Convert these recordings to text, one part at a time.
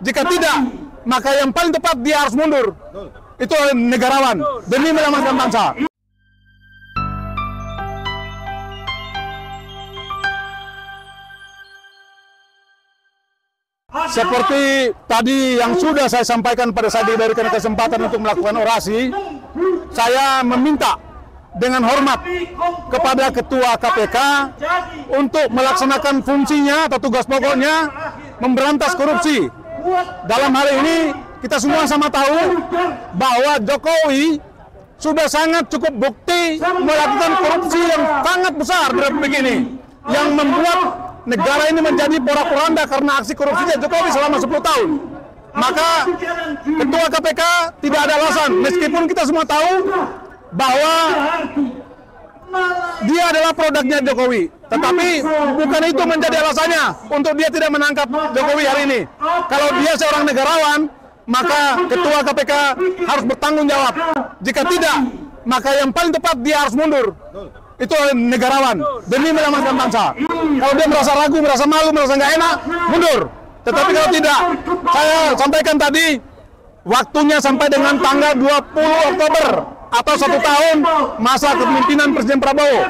Jika tidak, maka yang paling tepat dia harus mundur. Itu negarawan demi menyelamatkan bangsa. Seperti tadi yang sudah saya sampaikan pada saat diberikan kesempatan untuk melakukan orasi, saya meminta dengan hormat kepada Ketua KPK untuk melaksanakan fungsinya atau tugas pokoknya memberantas korupsi. Dalam hal ini kita semua sama tahu bahwa Jokowi sudah sangat cukup bukti melakukan korupsi yang sangat besar di Republik ini, yang membuat negara ini menjadi porak-poranda karena aksi korupsinya Jokowi selama 10 tahun. Maka Ketua KPK tidak ada alasan, meskipun kita semua tahu bahwa dia adalah produknya Jokowi, tetapi bukan itu menjadi alasannya untuk dia tidak menangkap Jokowi hari ini. Kalau dia seorang negarawan, maka Ketua KPK harus bertanggung jawab. Jika tidak, maka yang paling tepat dia harus mundur. Itu negarawan demi menyelamatkan bangsa. Kalau dia merasa ragu, merasa malu, merasa nggak enak, mundur. Tetapi kalau tidak, saya sampaikan tadi, waktunya sampai dengan tanggal 20 Oktober atau 1 tahun masa kepemimpinan Presiden Prabowo.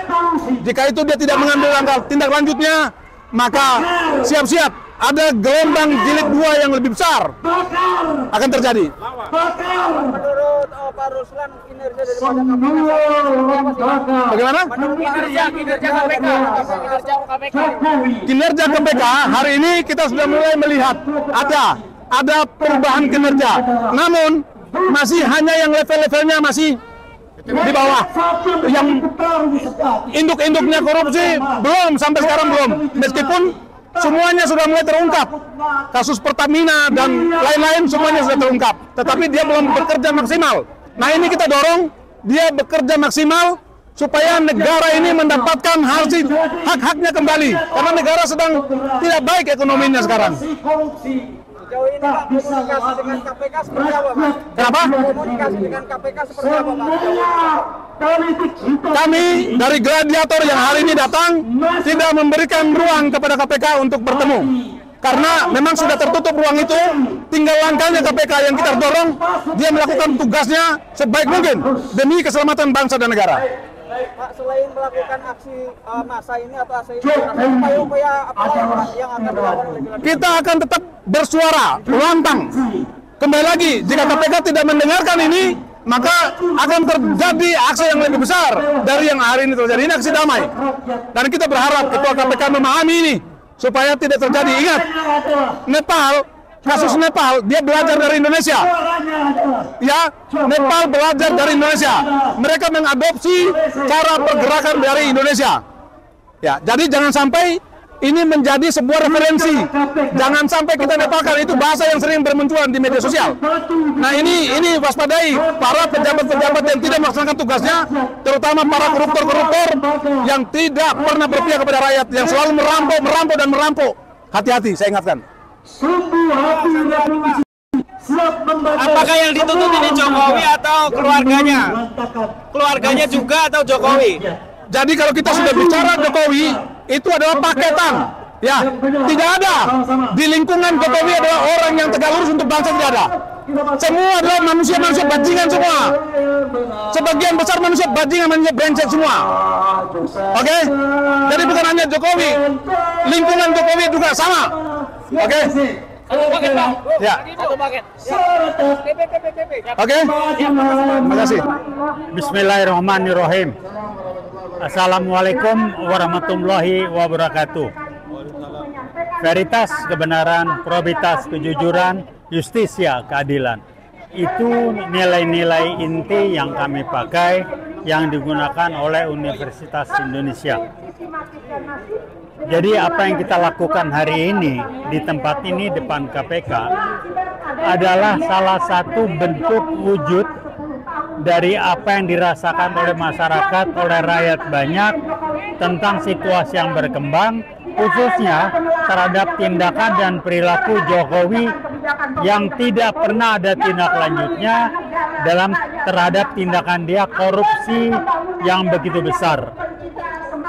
Jika itu dia tidak mengambil langkah tindak lanjutnya, maka siap-siap ada gelombang jilid 2 yang lebih besar akan terjadi. Menurut Pak Ruslan, kinerja daripada KPK bagaimana? Kinerja KPK. Kinerja KPK hari ini kita sudah mulai melihat ada perubahan kinerja. Namun masih hanya yang level-levelnya masih di bawah. Yang induk-induknya korupsi belum, sampai sekarang belum. Meskipun semuanya sudah mulai terungkap. Kasus Pertamina dan lain-lain semuanya sudah terungkap. Tetapi dia belum bekerja maksimal. Nah, ini kita dorong dia bekerja maksimal supaya negara ini mendapatkan hasil hak-haknya kembali. Karena negara sedang tidak baik ekonominya sekarang. Sejauh ini Pak, komunikasi dengan KPK seperti apa, Pak? Kenapa? Komunikasi dengan KPK seperti apa, Pak? Kami dari gladiator yang hari ini datang tidak memberikan ruang kepada KPK untuk bertemu. Karena memang sudah tertutup ruang itu, tinggal langkahnya KPK yang kita dorong, dia melakukan tugasnya sebaik mungkin demi keselamatan bangsa dan negara. Pak, selain melakukan aksi massa ini atau upaya-upaya apa yang akan dilakukan oleh gladiator? Kita akan tetap bersuara lantang. Kembali lagi, jika KPK tidak mendengarkan ini, maka akan terjadi aksi yang lebih besar dari yang hari ini terjadi. Ini aksi damai. Dan kita berharap Ketua KPK memahami ini supaya tidak terjadi. Ingat, Nepal, kasus Nepal, dia belajar dari Indonesia. Ya, Nepal belajar dari Indonesia. Mereka mengadopsi cara pergerakan dari Indonesia. Ya, jadi jangan sampai ini menjadi sebuah referensi. Jangan sampai kita nepalkan, itu bahasa yang sering bermunculan di media sosial. Nah, ini waspadai para pejabat-pejabat yang tidak melaksanakan tugasnya, terutama para koruptor-koruptor yang tidak pernah berpihak kepada rakyat, yang selalu merampok. Hati-hati, saya ingatkan. Apakah yang dituntut ini Jokowi atau keluarganya? Keluarganya juga atau Jokowi? Jadi kalau kita sudah bicara Jokowi, itu adalah paketan. Ya, tidak ada di lingkungan Jokowi adalah orang yang tegak lurus untuk bangsa, tidak ada. Semua adalah manusia-manusia bajingan semua. Sebagian besar manusia bajingan, manusia brengsek semua. Oke? Jadi bukan hanya Jokowi, lingkungan Jokowi juga sama. Oke? Ya. Oke? Terima kasih. Bismillahirrahmanirrahim. Assalamualaikum warahmatullahi wabarakatuh. Veritas, kebenaran, probitas, kejujuran, justisia, keadilan. Itu nilai-nilai inti yang kami pakai, yang digunakan oleh Universitas Indonesia. Jadi apa yang kita lakukan hari ini di tempat ini depan KPK adalah salah satu bentuk wujud dari apa yang dirasakan oleh masyarakat, oleh rakyat banyak tentang situasi yang berkembang, khususnya terhadap tindakan dan perilaku Jokowi yang tidak pernah ada tindak lanjutnya terhadap tindakan dia korupsi yang begitu besar.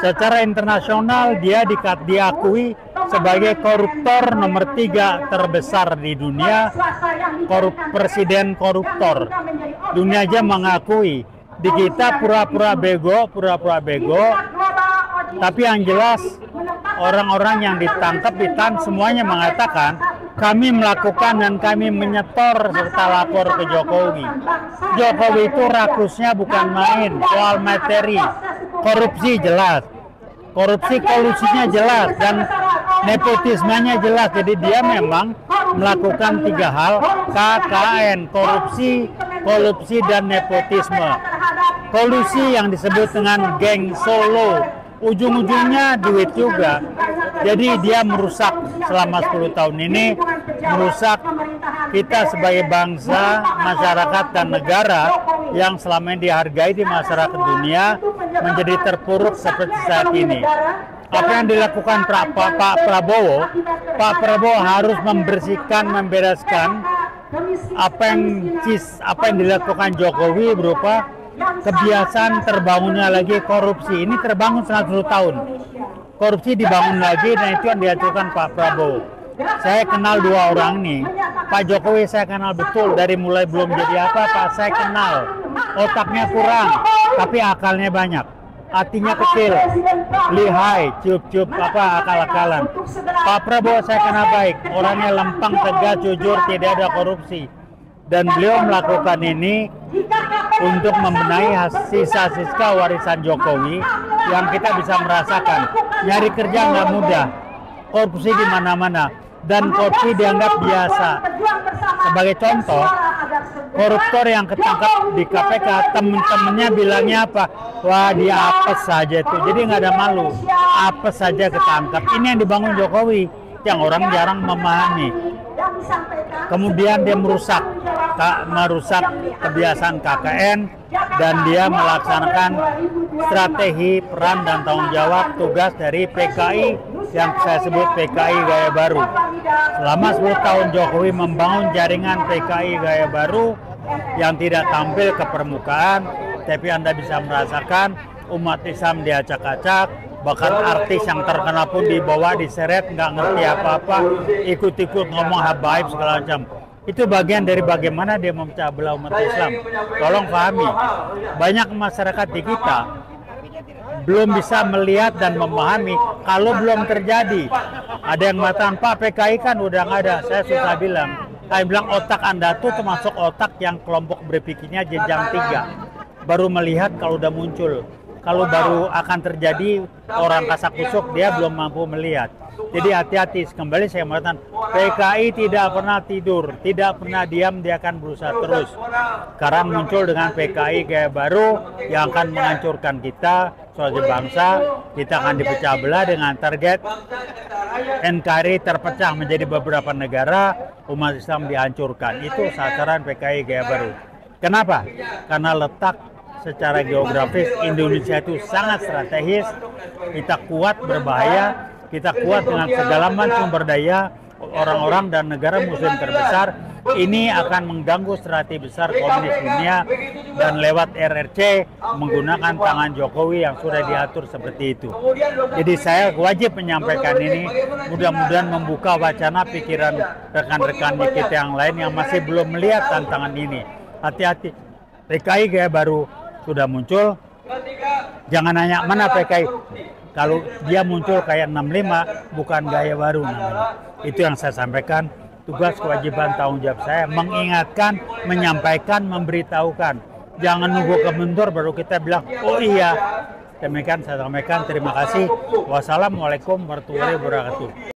Secara internasional dia diakui sebagai koruptor nomor 3 terbesar di dunia, presiden koruptor. Dunia aja mengakui. Di kita pura-pura bego, tapi yang jelas orang-orang yang ditangkap ditahan semuanya mengatakan kami melakukan dan kami menyetor serta lapor ke Jokowi. Jokowi itu rakusnya bukan main, soal materi. Korupsi jelas, korupsi kolusinya jelas, dan nepotismenya jelas. Jadi dia memang melakukan 3 hal, KKN, korupsi dan nepotisme. Kolusi yang disebut dengan geng Solo, ujung-ujungnya duit juga. Jadi dia merusak selama 10 tahun ini, merusak kita sebagai bangsa, masyarakat dan negara yang selama ini dihargai di masyarakat dunia menjadi terpuruk seperti saat ini. Apa yang dilakukan Pak Prabowo harus membersihkan, membereskan apa yang dilakukan Jokowi berupa kebiasaan terbangunnya lagi korupsi. Ini terbangun selama 10 tahun. Korupsi dibangun lagi dan itu yang diajukan Pak Prabowo. Saya kenal 2 orang nih. Pak Jokowi saya kenal betul dari mulai belum jadi apa-apa. Saya kenal. Otaknya kurang, tapi akalnya banyak. Hatinya kecil, lihai, ciup-ciup akal-akalan. Pak Prabowo saya kenal baik. Orangnya lempang, tegas, jujur, tidak ada korupsi. Dan beliau melakukan ini untuk membenahi sisa-sisa warisan Jokowi yang kita bisa merasakan. Nyari kerja nggak mudah, korupsi di mana-mana, dan korupsi dianggap biasa. Sebagai contoh, koruptor yang ketangkap di KPK, temen-temennya bilangnya apa? Wah, dia apes saja itu, jadi nggak ada malu, apes saja ketangkap. Ini yang dibangun Jokowi, yang orang jarang memahami. Kemudian dia merusak kebiasaan KKN, dan dia melaksanakan strategi peran dan tanggung jawab tugas dari PKI yang saya sebut PKI Gaya Baru. Selama 10 tahun Jokowi membangun jaringan PKI Gaya Baru yang tidak tampil ke permukaan, tapi Anda bisa merasakan umat Islam diacak-acak, bahkan artis yang terkenal pun dibawa, diseret, nggak ngerti apa-apa, ikut-ikut ngomong habaib segala macam. Itu bagian dari bagaimana dia memecah belah umat Islam. Tolong pahami, banyak masyarakat di kita belum bisa melihat dan memahami kalau belum terjadi. Ada yang mengatakan, Pak PKI kan udah nggak ada. Saya susah bilang. Saya bilang otak Anda tuh termasuk otak yang kelompok berpikirnya jenjang 3. Baru melihat kalau udah muncul. Kalau baru akan terjadi orang kasak kusuk, dia belum mampu melihat. Jadi hati-hati. Kembali saya mengatakan, PKI tidak pernah tidur, tidak pernah diam, dia akan berusaha terus. Sekarang muncul dengan PKI Gaya Baru yang akan menghancurkan kita sebagai bangsa. Kita akan dipecah belah dengan target NKRI terpecah menjadi beberapa negara, umat Islam dihancurkan. Itu sasaran PKI Gaya Baru. Kenapa? Karena letak secara geografis Indonesia itu sangat strategis, kita kuat berbahaya, kita kuat dengan segala macam sumber daya, orang-orang dan negara muslim terbesar. Ini akan mengganggu strategi besar komunis dunia, dan lewat RRC menggunakan tangan Jokowi yang sudah diatur seperti itu. Jadi saya wajib menyampaikan ini, mudah-mudahan membuka wacana pikiran rekan-rekan kita yang lain yang masih belum melihat tantangan ini. Hati-hati, PKI Gaya Baru sudah muncul, jangan nanya mana PKI. Kalau dia muncul kayak 65, bukan Gaya Baru namanya. Itu yang saya sampaikan. Tugas, kewajiban, tanggung jawab saya mengingatkan, menyampaikan, memberitahukan. Jangan nunggu kebentur baru kita bilang, oh iya. Demikian saya sampaikan. Terima kasih. Wassalamualaikum warahmatullahi wabarakatuh.